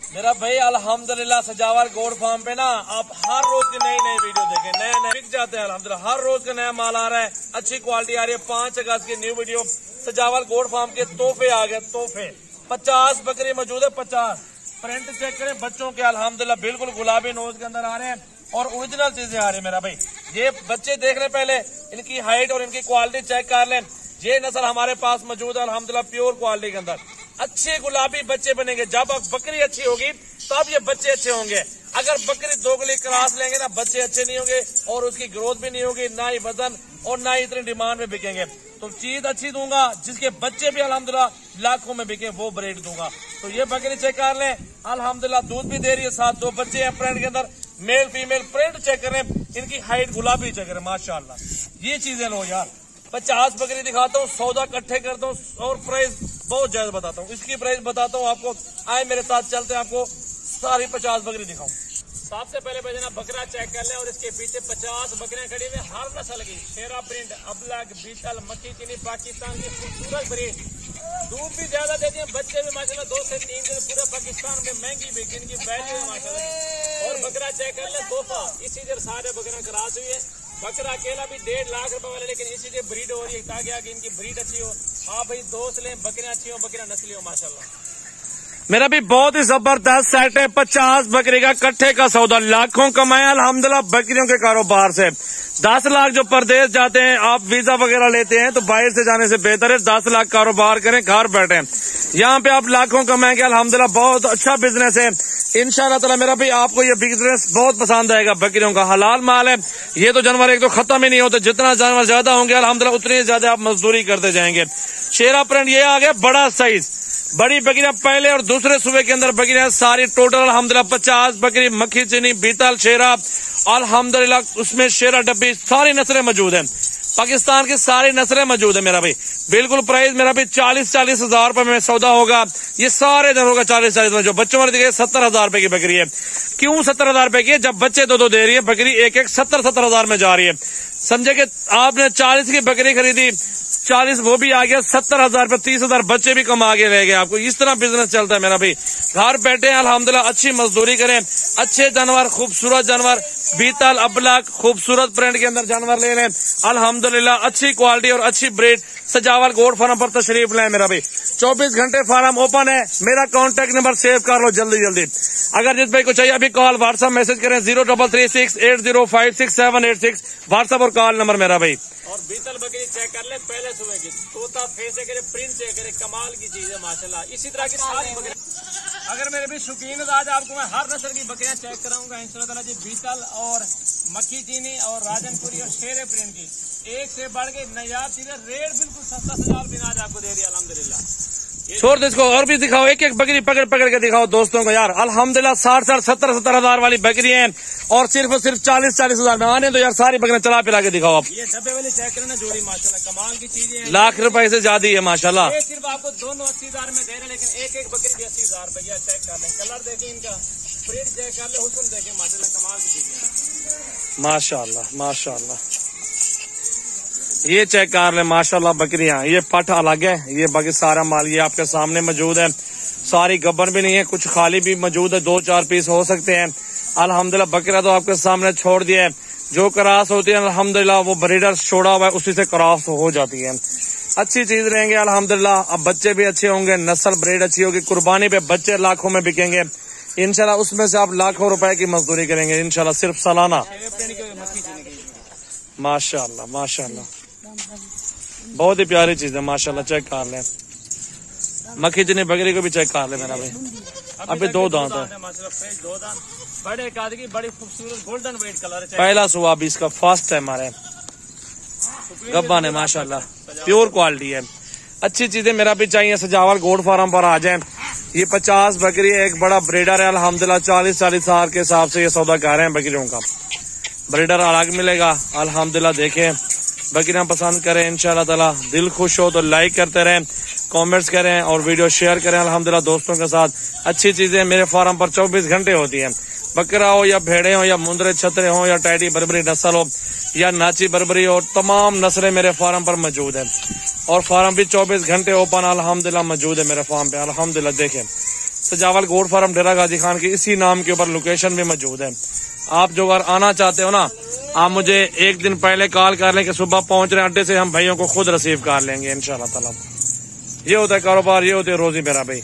मेरा भाई अल्हम्दुलिल्लाह सजावल गोड फार्म पे ना आप हर रोज की नई नई वीडियो देखें, नए नए बिक जाते हैं अल्हम्दुलिल्लाह। हर रोज का नया माल आ रहा है, अच्छी क्वालिटी आ रही है। 5 अगस्त की न्यू वीडियो सजावल गोड फार्म के तोहफे आ गए, तोहफे 50 बकरी मौजूद है। 50 प्रिंट चेक करें बच्चों के, अल्हम्दुलिल्लाह बिल्कुल गुलाबी नोज के अंदर आ रहे हैं और ओरिजिनल चीजें आ रही है मेरा भाई। ये बच्चे देख लें, पहले इनकी हाइट और इनकी क्वालिटी चेक कर लें। ये नस्ल हमारे पास मौजूद है अल्हम्दुलिल्लाह प्योर क्वालिटी के अंदर। अच्छे गुलाबी बच्चे बनेंगे। जब बकरी अच्छी होगी तब ये बच्चे अच्छे होंगे। अगर बकरी दोगली क्रॉस लेंगे ना, बच्चे अच्छे नहीं होंगे और उसकी ग्रोथ भी नहीं होगी, ना ही वजन और ना ही इतनी डिमांड में बिकेंगे। तो चीज अच्छी दूंगा, जिसके बच्चे भी अल्हम्दुलिल्लाह लाखों में बिके, वो ब्रीड दूंगा। तो ये बकरी चेक कर लें, अल्हम्दुलिल्लाह दूध भी दे रही है, साथ 2 बच्चे हैं प्रिंट के अंदर, मेल फीमेल। प्रिंट चेक करें, इनकी हाइट गुलाबी चेक करें, माशाल्लाह। ये चीजें लो यार। 50 बकरी दिखाता हूँ, सौदा इकट्ठे करता हूँ और प्राइस बहुत ज्यादा बताता हूँ। इसकी प्राइस बताता हूँ आपको, आए मेरे साथ चलते हैं, आपको सारी 50 बकरी दिखाऊं। सबसे पहले भैया बकरा चेक कर ले और इसके पीछे 50 बकरियां खड़ी हुई, हर नस्ल की, शेरा प्रिंट, अबलग, बीटल, मक्खी चीनी, पाकिस्तान की खूबसूरत ब्रीड। दूध भी ज्यादा देती है, बच्चे भी माशाल्लाह 2 से 3 दिन पूरे पाकिस्तान में महंगी बिकी, इनकी वैल्यू है माशाल्लाह। और बकरा चेक कर ले, तोहफा इसी तरह सारे बकरा क्रॉस हुई है। बकरा अकेला भी 1.5 लाख रुपए वाला, लेकिन इसी से ब्रीड हो रही है ताकि आगे इनकी ब्रीड अच्छी हो। आप भाई दोस्त लें, बकरियां अच्छी हो, बकरियां नस्ली हो माशाल्लाह। मेरा भी बहुत ही जबरदस्त सेट है। 50 बकरी का इकट्ठे का सौदा, लाखों कमाया अल्हम्दुलिल्लाह बकरियों के कारोबार से। 10 लाख जो परदेश जाते हैं, आप वीजा वगैरह लेते हैं तो बाहर से जाने से बेहतर है 10 लाख कारोबार करें, घर बैठे। यहाँ पे आप लाखों कमाएंगे अल्हम्दुलिल्लाह, बहुत अच्छा बिजनेस है इंशाअल्लाह ताला। मेरा भी आपको ये बिजनेस बहुत पसंद आएगा। बकरियों का हलाल माल है। ये तो जानवर एक तो खत्म ही नहीं होते, जितना जानवर ज्यादा होंगे अल्हम्दुलिल्लाह उतनी ज्यादा आप मजदूरी करते जाएंगे। शेरा प्रिंट ये आ गया बड़ा साइज, बड़ी बकरियां पहले और दूसरे सूबे के अंदर बकरियां सारी टोटल अल्हम्दुलिल्लाह 50 बकरी, मक्खी चीनी, बीतल, शेरा अल्हम्दुलिल्लाह, उसमें शेरा डब्बी, सारी नस्लें मौजूद हैं। पाकिस्तान की सारी नस्लें मौजूद है मेरा भाई। बिल्कुल प्राइस मेरा भाई 40-40 हजार रुपए में सौदा होगा। ये सारे जानवरों का 40-40 में, जो बच्चों वाले दिखे 70 हजार रुपए की बकरी है। क्यों 70 हजार रुपए की है? जब बच्चे 2-2 दे रही है बकरी, एक 70 हजार में जा रही है। समझे कि आपने 40 की बकरी खरीदी, 40 वो भी आ गया 70 हजार पे, 30 हजार बच्चे भी कमा के रह गए आपको। इस तरह बिजनेस चलता है मेरा भाई। घर बैठे अल्हम्दुलिल्लाह अच्छी मजदूरी करें, अच्छे जानवर, खूबसूरत जानवर, बीतल, अबलग, खूबसूरत प्रिंट के अंदर जानवर ले लें अल्हम्दुलिल्लाह, अच्छी क्वालिटी और अच्छी ब्रीड। सजावल गोड फार्म पर तशरीफ लाए मेरा भाई। 24 घंटे फार्म ओपन है। मेरा कॉन्टेक्ट नंबर सेव कर लो जल्दी जल्दी। अगर जिस भाई को चाहिए अभी कॉल व्हाट्सएप मैसेज करें 033680568786, व्हाट्सएप और कॉल नंबर मेरा भाई। और बीतल बकरी चेक कर ले, पहले सुबह की तोता फेस करे, प्रिंट चेक करे, कमाल की चीज है माशाल्लाह। इसी तरह की सारी बकरियां, अगर मेरे भी शौकीन है, आज आपको मैं हर नस्ल की बकरियां चेक कराऊंगा इंशाल्लाह जी। बीतल और मक्खी चीनी और राजनपुरी और शेरे प्रिंट की एक से बढ़ के नया चीजें, रेट बिल्कुल सस्ता सजाल बिना आज आपको दे रही है अल्हम्दुलिल्लाह। छोड़ दो इसको, और भी दिखाओ, एक एक बकरी पकड़ पकड़ के दिखाओ दोस्तों को यार। अल्हम्दुलिल्लाह 60-60, 70-70 हजार वाली बकरी है और सिर्फ 40-40 हजार में। आने तो यार सारी बकरियां चला पिला के दिखाओ आप। ये डब्बे वाली चेक करना जोड़ी माशाल्लाह कमाल की चीजें हैं, लाख रुपए से ज्यादा है माशाल्लाह। ये सिर्फ आपको दोनों 80 हजार में दे रहे हैं, लेकिन एक एक बकरी भी 80 हजार रुपया। चेक कर लें, कलर देखें इनका, प्रिंट चेक कर ले, हुस्न देखें माशाल्लाह कमाल की चीजें माशाल्लाह माशाल्लाह। ये चेक कर ले माशाल्लाह बकरियां। ये पट अलग है, ये बाकी सारा माल ये आपके सामने मौजूद है। सारी गब्बर भी नहीं है, कुछ खाली भी मौजूद है, 2-4 पीस हो सकते हैं अल्हम्दुलिल्लाह। बकरा तो आपके सामने छोड़ दिया है। जो क्रॉस होती है अल्हम्दुलिल्लाह वो ब्रीडर छोड़ा हुआ है, उसी से क्रॉस हो जाती है। अच्छी चीज रहेंगे अल्हम्दुलिल्लाह। अब बच्चे भी अच्छे होंगे, नस्ल ब्रीड अच्छी होगी, कुर्बानी पे बच्चे लाखों में बिकेंगे इंशाल्लाह। उसमें से आप लाखों रुपए की मजदूरी करेंगे इंशाल्लाह, सिर्फ सालाना। माशाल्लाह माशाल्लाह, बहुत ही प्यारी चीज है माशाल्लाह। चेक कर ले, मक्खी चीनी बकरी को भी चेक कर ले मेरा भाई। अभी 2 दांत है, बड़े कादगी, बड़ी खूबसूरत गोल्डन व्हाइट कलर है। पहला सुबह भी इसका फर्स्ट है हमारे गब्बा ने माशाल्लाह, प्योर क्वालिटी है। अच्छी चीजें मेरा भी चाहिए सजावल गोड फार्म पर आ जाए। ये 50 बकरी है, एक बड़ा ब्रीडर है अल्हम्दुलिल्लाह। 40-40 हजार के हिसाब से ये सौदा कर रहे हैं बकरियों का। ब्रीडर अलग मिलेगा अल्हम्दुलिल्लाह। देखें बकरियां पसंद करें इंशाल्लाह ताला। दिल खुश हो तो लाइक करते रहें, कमेंट्स करें और वीडियो शेयर करें अल्हम्दुलिल्लाह दोस्तों के साथ। अच्छी चीजें मेरे फार्म पर 24 घंटे होती हैं। बकरा हो या भेड़े हो या मुंदरे छतरे हो या टैडी बर्बरी नस्ल हो या नाची बर्बरी हो, तमाम नस्लें मेरे फार्म पर मौजूद है। और फार्म भी 24 घंटे ओपन अल्हम्दुलिल्लाह मौजूद है मेरे फार्म पे अल्हम्दुलिल्लाह। देखें सजावल गोट फार्म डेरा गाजी खान की इसी नाम के ऊपर लोकेशन में मौजूद है। आप जो अगर आना चाहते हो ना, आप मुझे एक दिन पहले कॉल कर लें कि सुबह पहुंच रहे हैं अड्डे से, हम भाइयों को खुद रिसीव कर लेंगे इंशाल्लाह ताला। ये होता है कारोबार, ये होती है रोजी मेरा भाई।